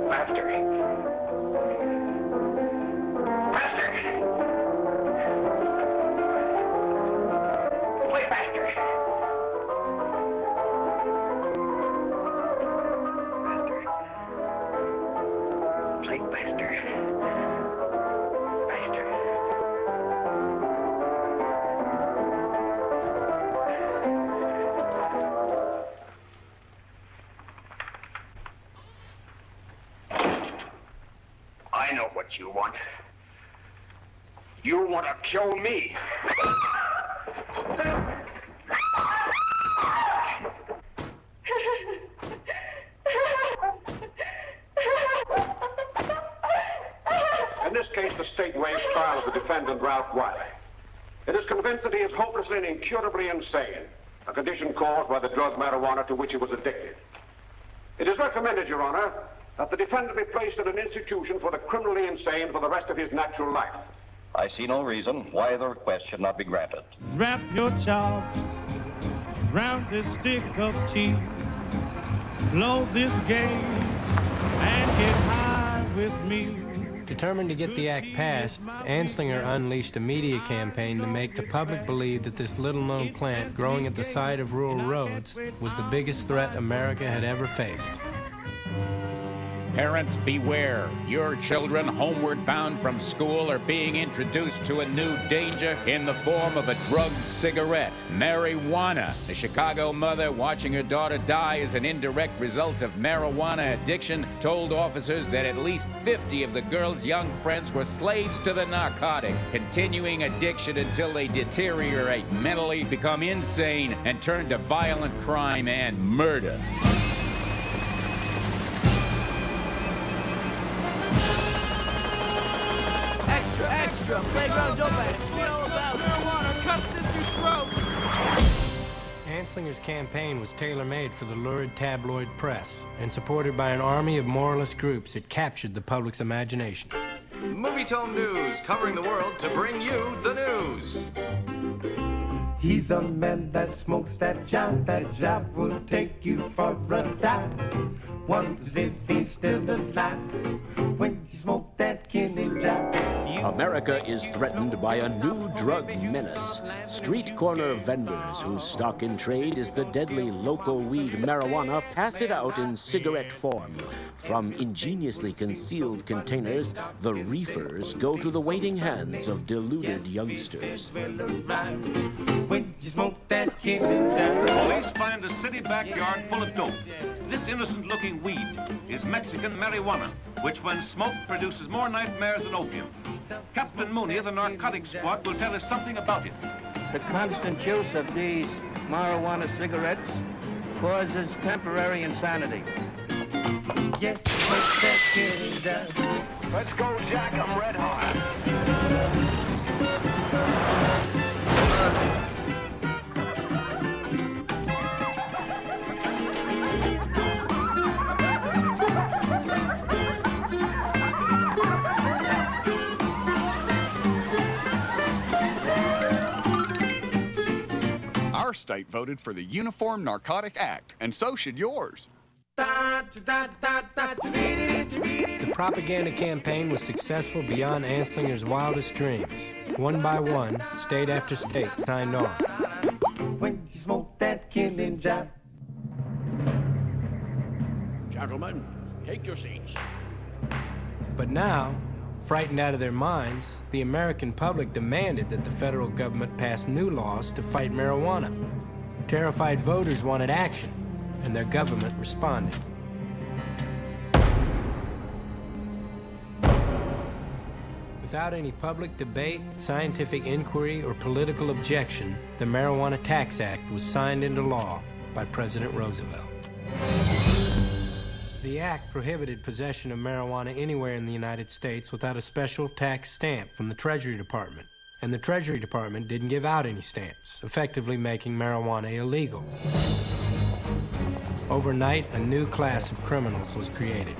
Faster. Faster. Play faster. Faster. Play faster. Faster. I know what you want. You want to kill me. In this case, the state waives trial of the defendant, Ralph Wiley. It is convinced that he is hopelessly and incurably insane, a condition caused by the drug marijuana to which he was addicted. It is recommended, Your Honor, that the defendant be placed in an institution for the criminally insane for the rest of his natural life. I see no reason why the request should not be granted. Wrap your chops round this stick of cheese. Blow this game and get high with me. Determined to get the act passed, Anslinger unleashed a media campaign to make the public believe that this little-known plant growing at the side of rural roads was the biggest threat America had ever faced. Parents, beware. Your children, homeward bound from school, are being introduced to a new danger in the form of a drugged cigarette, marijuana. The Chicago mother watching her daughter die as an indirect result of marijuana addiction told officers that at least 50 of the girl's young friends were slaves to the narcotic, continuing addiction until they deteriorate mentally, become insane, and turn to violent crime and murder. Extra, playground dope addicts, we all about marijuana cuts this dude's throat. Anslinger's campaign was tailor-made for the lurid tabloid press and supported by an army of moralist groups that captured the public's imagination. Movie Tone News, covering the world to bring you the news. He's a man that smokes that job will take you for a dive. Wonders if he's still alive when you smoke that kidney job. America is threatened by a new drug menace. Street corner vendors whose stock in trade is the deadly local weed marijuana pass it out in cigarette form. From ingeniously concealed containers, the reefers go to the waiting hands of deluded youngsters. Police find a city backyard full of dope. This innocent-looking weed is Mexican marijuana, which when smoked produces more nightmares than opium. Captain Mooney of the narcotics squad will tell us something about it. The constant use of these marijuana cigarettes causes temporary insanity. Yes, let's go, Jack. I'm red hot. Our state voted for the Uniform Narcotic Act, and so should yours. The propaganda campaign was successful beyond Anslinger's wildest dreams. One by one, state after state signed on. When you smoke that killing job. Gentlemen, take your seats. But now, frightened out of their minds, the American public demanded that the federal government pass new laws to fight marijuana. Terrified voters wanted action, and their government responded. Without any public debate, scientific inquiry, or political objection, the Marijuana Tax Act was signed into law by President Roosevelt. The act prohibited possession of marijuana anywhere in the United States without a special tax stamp from the Treasury Department. And the Treasury Department didn't give out any stamps, effectively making marijuana illegal. Overnight, a new class of criminals was created.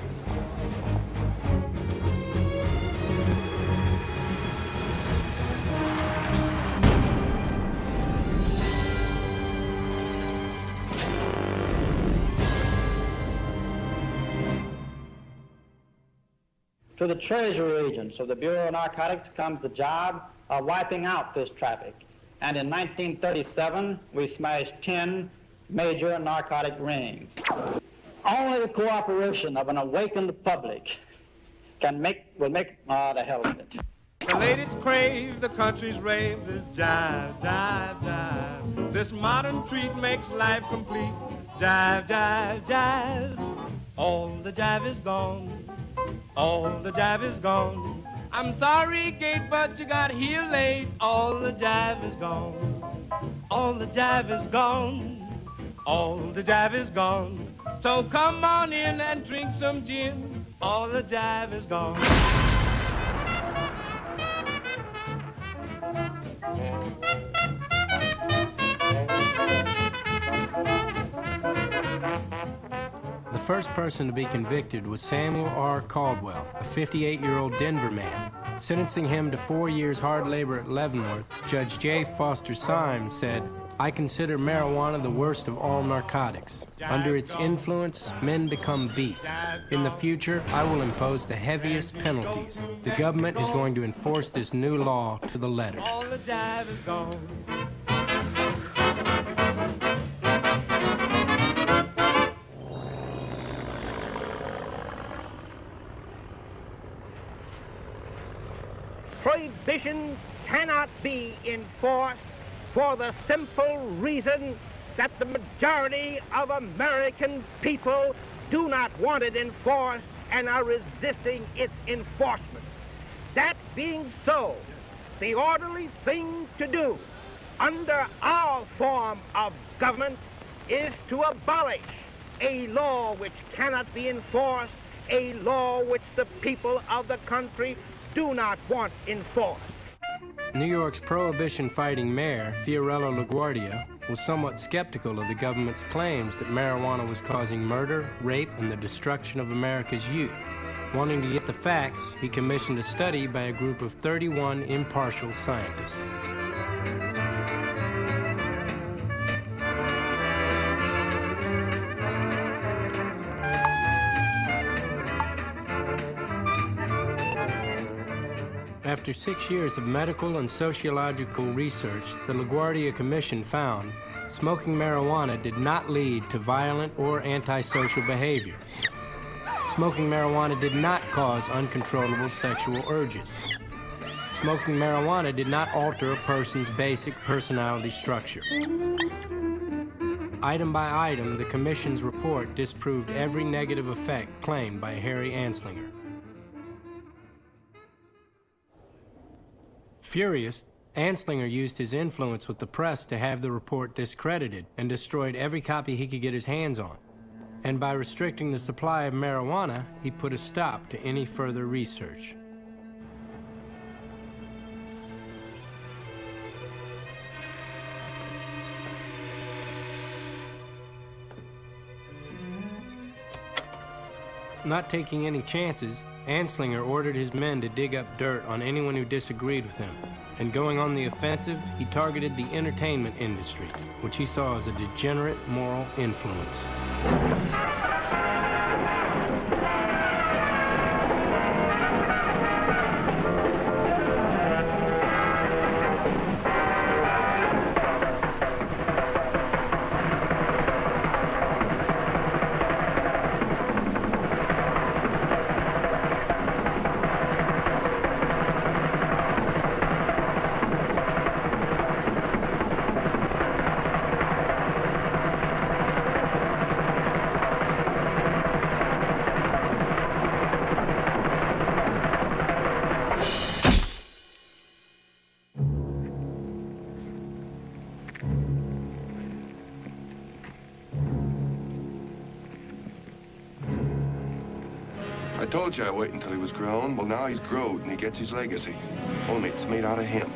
To the Treasury agents of the Bureau of Narcotics comes the job of wiping out this traffic. And in 1937, we smashed 10 major narcotic rings. Only the cooperation of an awakened public will make the hell of it. The ladies crave, the country's rave, this jive, jive, jive. This modern treat makes life complete. Jive, jive, jive. All the jive is gone. All the jive is gone. I'm sorry, Kate, but you got here late. All the jive is gone. All the jive is gone. All the jive is gone. So come on in and drink some gin. All the jive is gone. The first person to be convicted was Samuel R. Caldwell, a 58-year-old Denver man. Sentencing him to 4 years hard labor at Leavenworth, Judge J. Foster Syme said, "I consider marijuana the worst of all narcotics. Under its influence, men become beasts. In the future, I will impose the heaviest penalties. The government is going to enforce this new law to the letter." All the jive is gone. Prohibition cannot be enforced for the simple reason that the majority of American people do not want it enforced and are resisting its enforcement. That being so, the orderly thing to do under our form of government is to abolish a law which cannot be enforced, a law which the people of the country do not want enforced. New York's prohibition-fighting mayor, Fiorello LaGuardia, was somewhat skeptical of the government's claims that marijuana was causing murder, rape, and the destruction of America's youth. Wanting to get the facts, he commissioned a study by a group of 31 impartial scientists. After 6 years of medical and sociological research, the LaGuardia Commission found smoking marijuana did not lead to violent or antisocial behavior. Smoking marijuana did not cause uncontrollable sexual urges. Smoking marijuana did not alter a person's basic personality structure. Item by item, the Commission's report disproved every negative effect claimed by Harry Anslinger. Furious, Anslinger used his influence with the press to have the report discredited and destroyed every copy he could get his hands on. And by restricting the supply of marijuana, he put a stop to any further research. Not taking any chances, Anslinger ordered his men to dig up dirt on anyone who disagreed with him. And going on the offensive, he targeted the entertainment industry, which he saw as a degenerate moral influence. I told you I'd wait until he was grown. Well, now he's growed and he gets his legacy. Only it's made out of hemp.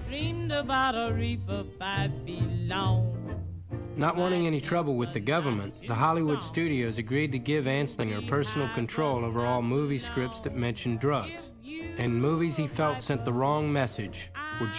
Dreamed about a reaper 5 feet long. Not wanting any trouble with the government, the Hollywood studios agreed to give Anslinger personal control over all movie scripts that mentioned drugs. And movies he felt sent the wrong message were